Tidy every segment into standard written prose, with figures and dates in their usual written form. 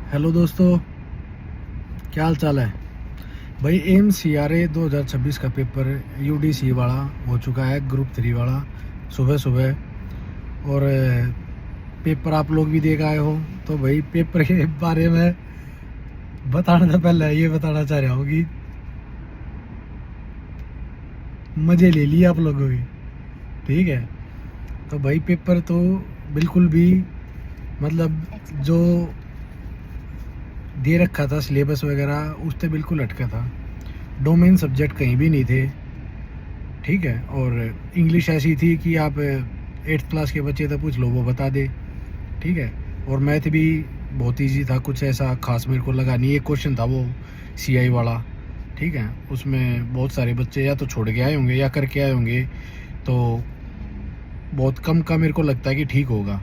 Hello दोस्तों, क्या हाल चाल है भाई। एम सी आर ए 2026 का पेपर UDC वाला हो चुका है, ग्रुप 3 वाला सुबह सुबह। और पेपर आप लोग भी देख आए हो। तो भाई पेपर के बारे में बताने से पहले ये बताना चाह रहा हूँ कि मज़े ले लिए आप लोगों की, ठीक है। तो भाई पेपर तो बिल्कुल भी मतलब जो दे रखा था सिलेबस वगैरह उससे बिल्कुल हटका था। डोमेन सब्जेक्ट कहीं भी नहीं थे, ठीक है। और इंग्लिश ऐसी थी कि आप 8th क्लास के बच्चे तो पूछ लो वो बता दे, ठीक है। और मैथ भी बहुत इजी था, कुछ ऐसा खास मेरे को लगा नहीं। एक क्वेश्चन था वो CI वाला, ठीक है। उसमें बहुत सारे बच्चे या तो छोड़ के आए होंगे या करके आए होंगे, तो बहुत कम का मेरे को लगता है कि ठीक होगा,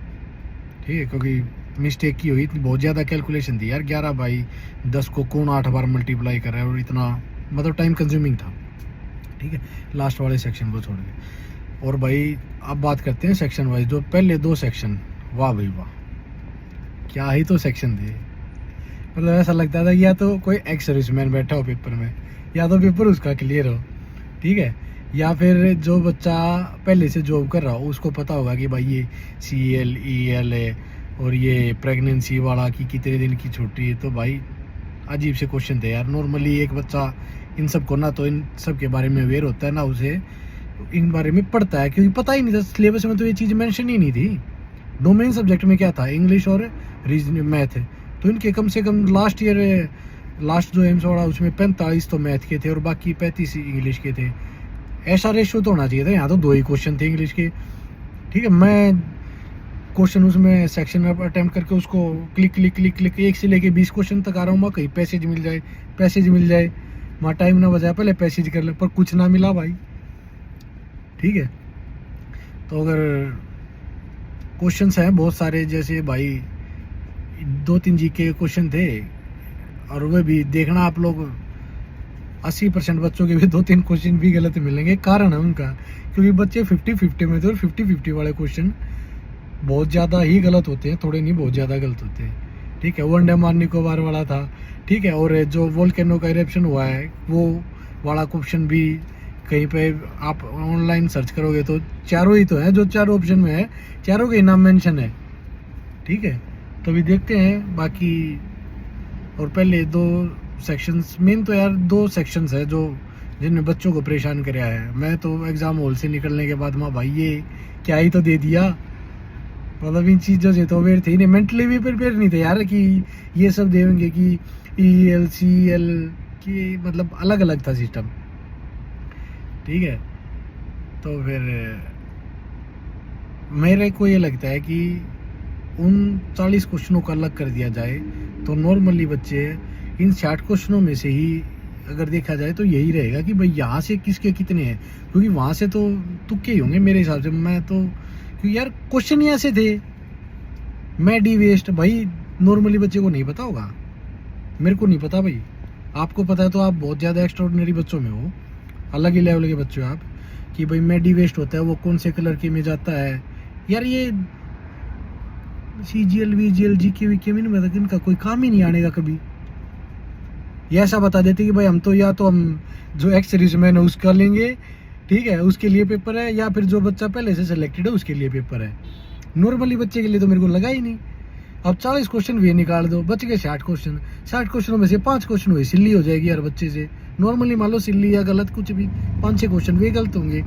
ठीक है। क्योंकि मिस्टेक की हुई, बहुत ज़्यादा कैलकुलेशन थी यार। 11/10 को कौन 8 बार मल्टीप्लाई कर रहा है, और इतना मतलब टाइम कंज्यूमिंग था, ठीक है। लास्ट वाले सेक्शन को छोड़ के। और भाई अब बात करते हैं सेक्शन वाइज। जो पहले 2 सेक्शन, वाह भाई वाह, क्या ही तो सेक्शन थे। मतलब ऐसा लगता था कि या तो कोई एक्स सर्विसमैन बैठा हो पेपर में, या तो पेपर उसका क्लियर हो, ठीक है। या फिर जो बच्चा पहले से जॉब कर रहा हो उसको पता होगा कि भाई ये CL EL है, और ये प्रेगनेंसी वाला कि कितने दिन की छुट्टी है। तो भाई अजीब से क्वेश्चन थे यार। नॉर्मली एक बच्चा इन सब को ना तो इन सब के बारे में अवेयर होता है, ना उसे इन बारे में पढ़ता है, क्योंकि पता ही नहीं था। सिलेबस में तो ये चीज़ मेंशन ही नहीं थी। डोमेन सब्जेक्ट में क्या था, इंग्लिश और रीजनिंग मैथ। तो इनके कम से कम लास्ट जो एम्स वाला उसमें 45 तो मैथ के थे और बाकी 35 इंग्लिश के थे। ऐसा रेशियो तो होना चाहिए था। यहाँ तो 2 ही क्वेश्चन थे इंग्लिश के, ठीक है। मैं क्वेश्चन उसमें सेक्शन अटेम्प्ट करके उसको क्लिक क्लिक क्लिक क्लिक 1 से लेके 20 क्वेश्चन तक आ रहा हूँ। वहाँ कहीं पैसेज मिल जाए, वहाँ टाइम ना बजाए, पहले पैसेज कर ले, पर कुछ ना मिला भाई, ठीक है। तो अगर क्वेश्चंस हैं बहुत सारे, जैसे भाई 2-3 GK क्वेश्चन थे, और वे भी देखना आप लोग 80% बच्चों के भी 2-3 क्वेश्चन भी गलत मिलेंगे। कारण है उनका, क्योंकि बच्चे 50-50 में थे, और 50-50 वाले क्वेश्चन बहुत ज़्यादा ही गलत होते हैं, थोड़े नहीं बहुत ज़्यादा गलत होते हैं, ठीक है। वो अंडमान निकोबार वाला था, ठीक है। और जो वोल्केनो का इरेप्शन हुआ है वो वाला क्वेश्चन भी कहीं पे आप ऑनलाइन सर्च करोगे तो चारों ही तो है, जो चारों ऑप्शन में है चारों के नाम मेंशन है, ठीक है। तो अभी देखते हैं बाकी। और पहले 2 सेक्शंस, मेन तो यार 2 सेक्शंस है जो जिनमें बच्चों को परेशान कराया है। मैं तो एग्ज़ाम हॉल से निकलने के बाद माँ भाई ये क्या ही तो दे दिया। मतलब इन चीज़ों से तो अवेयर थे ही नहीं, मेंटली भी प्रिपेयर नहीं थे यार कि ये सब देंगे कि EL CL की, मतलब अलग अलग था सिस्टम, ठीक है। तो फिर मेरे को ये लगता है कि उन 40 क्वेश्चनों को अलग कर दिया जाए तो नॉर्मली बच्चे इन 60 क्वेश्चनों में से ही अगर देखा जाए तो यही रहेगा कि भाई यहाँ से किसके कितने हैं, क्योंकि वहाँ से तो तुक्के ही होंगे मेरे हिसाब से। मैं तो क्योंकि यार क्वेश्चन ही ऐसे थे। मैं डी वेस्ट भाई नॉर्मली बच्चे को नहीं पता होगा, मेरे को नहीं पता भाई। आपको पता है तो आप बहुत ज़्यादा एक्स्ट्राऑर्डिनरी बच्चों में हो, अलग ही लेवल के बच्चे हो आप, कि भाई मेडी वेस्ट होता है वो कौन से कलर के में जाता है। यार ये CGL VGL GK VK में नहीं पता, इनका कोई काम ही नहीं आने का कभी। ये ऐसा बता देते कि भाई हम तो या तो हम जो एक्स सीरीज मैन है उसका लेंगे, ठीक है, उसके लिए पेपर है, या फिर जो बच्चा पहले से सिलेक्टेड है उसके लिए पेपर है। नॉर्मली बच्चे के लिए तो मेरे को लगा ही नहीं। अब 40 क्वेश्चन भी निकाल दो, बच गए 60 क्वेश्चन। 60 क्वेश्चनों में से 5 क्वेश्चन हुए सिल्ली हो जाएगी यार बच्चे से। नॉर्मली मान लो सिल्ली या गलत कुछ भी 5-6 क्वेश्चन भी गलत होंगे,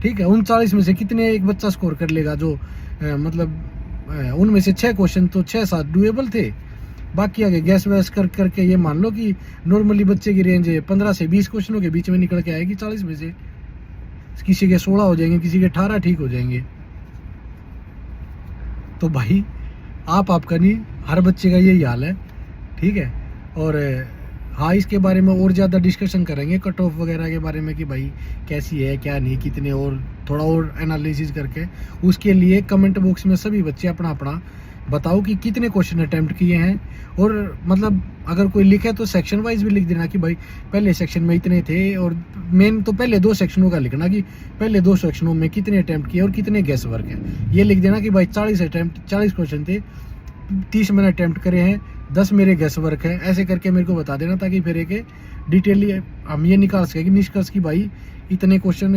ठीक है। उन 40 में से कितने एक बच्चा स्कोर कर लेगा, जो उनमें से 6 क्वेश्चन तो 6-7 डुएबल थे, बाकी आगे गैस वैस करके ये मान लो कि नॉर्मली बच्चे की रेंज 15 से 20 क्वेश्चनों के बीच में निकल के आएगी 40 में से। किसी के 16 हो जाएंगे, किसी के 18 ठीक हो जाएंगे। तो भाई आपका नहीं, हर बच्चे का यही हाल है, ठीक है। और हाँ, इसके बारे में और ज़्यादा डिस्कशन करेंगे, कट ऑफ वगैरह के बारे में कि भाई कैसी है क्या नहीं, कितने, और थोड़ा और एनालिसिस करके उसके लिए कमेंट बॉक्स में सभी बच्चे अपना अपना बताओ कि कितने क्वेश्चन अटेम्प्ट किए हैं। और मतलब अगर कोई लिखे तो सेक्शन वाइज भी लिख देना कि भाई पहले सेक्शन में इतने थे, और मेन तो पहले 2 सेक्शनों का लिखना कि पहले 2 सेक्शनों में कितने अटेम्प्ट किए और कितने गैस वर्क है। ये लिख देना कि भाई 40 क्वेश्चन थे, 30 मैंने अटैम्प्ट करे हैं, 10 मेरे गेस वर्क है, ऐसे करके मेरे को बता देना, ताकि फिर एक डिटेली हम ये निकाल सकें कि निष्कर्ष की भाई इतने क्वेश्चन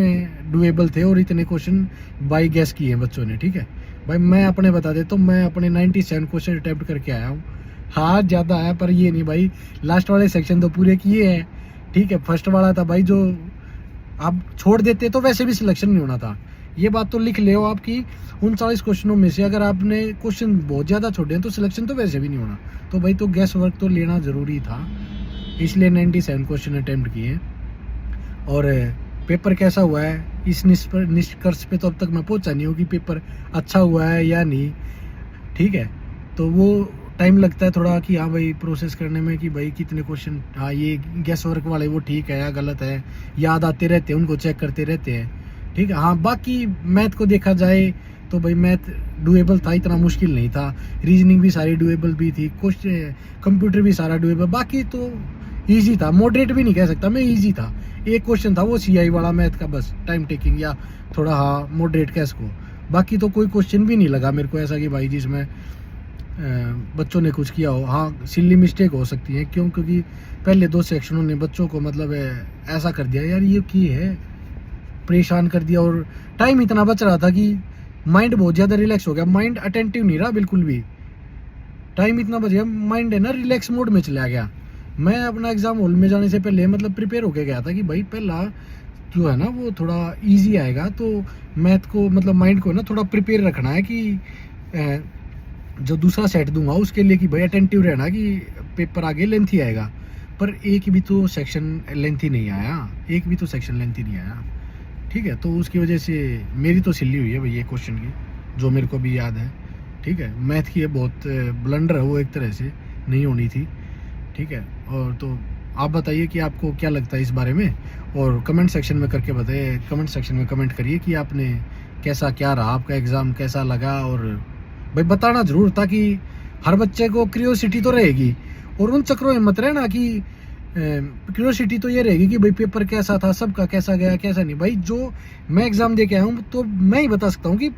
डुएबल थे और इतने क्वेश्चन बाई गेस किए हैं बच्चों ने। ठीक है भाई, मैं अपने बता देता हूँ, मैं अपने 97 क्वेश्चन अटैम्प्ट करके आया हूँ। हाँ ज़्यादा है, पर ये नहीं भाई, लास्ट वाले सेक्शन तो पूरे किए हैं। ठीक है, फर्स्ट वाला था भाई, जो आप छोड़ देते तो वैसे भी सिलेक्शन नहीं होना था। ये बात तो लिख ले हो आपकी, 39 क्वेश्चनों में से अगर आपने क्वेश्चन बहुत ज़्यादा छोड़े हैं तो सिलेक्शन तो वैसे भी नहीं होना। तो भाई तो गैस वर्क तो लेना ज़रूरी था, इसलिए 97 क्वेश्चन अटैम्प्ट किए। और पेपर कैसा हुआ है इस निष्कर्ष पे तो अब तक मैं पहुंचा नहीं हूँ कि पेपर अच्छा हुआ है या नहीं। ठीक है, तो वो टाइम लगता है थोड़ा कि हाँ भाई प्रोसेस करने में कि भाई कितने क्वेश्चन, हाँ ये गैस वर्क वाले वो ठीक है या गलत है, याद आते रहते हैं, उनको चेक करते रहते हैं। ठीक है, हाँ बाकी मैथ को देखा जाए तो भाई मैथ डुएबल था, इतना मुश्किल नहीं था। रीजनिंग भी सारी डुएबल भी थी, क्वेश्चन कंप्यूटर भी सारा डुएबल, बाकी तो ईजी था, मॉडरेट भी नहीं कह सकता मैं, ईजी था। एक क्वेश्चन था वो CI वाला मैथ का, बस टाइम टेकिंग या थोड़ा हाँ मॉडरेट कह सको। बाकी तो कोई क्वेश्चन भी नहीं लगा मेरे को ऐसा कि भाई जिसमें बच्चों ने कुछ किया हो। हाँ सिल्ली मिस्टेक हो सकती है, क्यों, क्योंकि पहले 2 सेक्शनों ने बच्चों को मतलब ऐसा कर दिया यार, ये की है, परेशान कर दिया। और टाइम इतना बच रहा था कि माइंड बहुत ज़्यादा रिलैक्स हो गया, माइंड अटेंटिव नहीं रहा बिल्कुल भी। टाइम इतना बच गया, माइंड है ना रिलैक्स मोड में चला गया। मैं अपना एग्ज़ाम हॉल में जाने से पहले मतलब प्रिपेयर होके गया था कि भाई पहला जो है ना वो थोड़ा इजी आएगा, तो मैथ को मतलब माइंड को ना थोड़ा प्रिपेयर रखना है कि जो दूसरा सेट दूंगा उसके लिए कि भाई अटेंटिव रहना कि पेपर आगे लेंथी आएगा। पर एक भी तो सेक्शन लेंथी नहीं आया, एक भी तो सेक्शन लेंथी नहीं आया। ठीक है, तो उसकी वजह से मेरी तो सिल्ली हुई है भाई ये क्वेश्चन की, जो मेरे को भी याद है। ठीक है, मैथ की ये बहुत ब्लंडर है वो, एक तरह से नहीं होनी थी। ठीक है, और तो आप बताइए कि आपको क्या लगता है इस बारे में, और कमेंट सेक्शन में करके बताइए, कमेंट सेक्शन में कमेंट करिए कि आपने कैसा क्या रहा, आपका एग्ज़ाम कैसा लगा। और भाई बताना ज़रूर, ताकि हर बच्चे को क्यूरियोसिटी तो रहेगी, और उन चक्रों में मत रहना कि क्यूरियोसिटी तो ये रहेगी कि भाई पेपर कैसा था, सबका कैसा गया कैसा नहीं। भाई जो मैं एग्ज़ाम दे के आया हूँ तो मैं ही बता सकता हूँ कि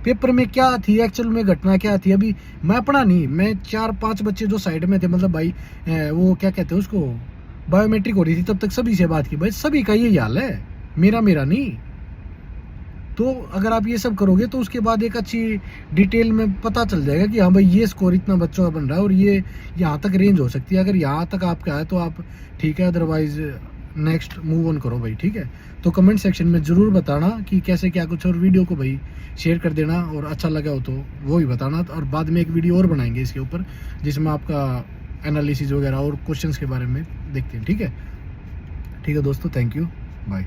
पेपर में क्या थी, एक्चुअल में घटना क्या थी। अभी मैं अपना नहीं, मैं 4-5 बच्चे जो साइड में थे, मतलब भाई वो क्या कहते हैं उसको, बायोमेट्रिक हो रही थी, तब तक सभी से बात की, भाई सभी का यही हाल है, मेरा नहीं। तो अगर आप ये सब करोगे तो उसके बाद एक अच्छी डिटेल में पता चल जाएगा कि हाँ भाई ये स्कोर इतना बच्चों का बन रहा है और ये यहाँ तक रेंज हो सकती है। अगर यहाँ तक आपका है तो आप ठीक है, अदरवाइज नेक्स्ट मूव ऑन करो भाई। ठीक है, तो कमेंट सेक्शन में ज़रूर बताना कि कैसे क्या कुछ, और वीडियो को भाई शेयर कर देना, और अच्छा लगा हो तो वो ही बताना। और बाद में एक वीडियो और बनाएंगे इसके ऊपर, जिसमें आपका एनालिसिस वगैरह और क्वेश्चंस के बारे में देखते हैं। ठीक है दोस्तों, थैंक यू, बाय।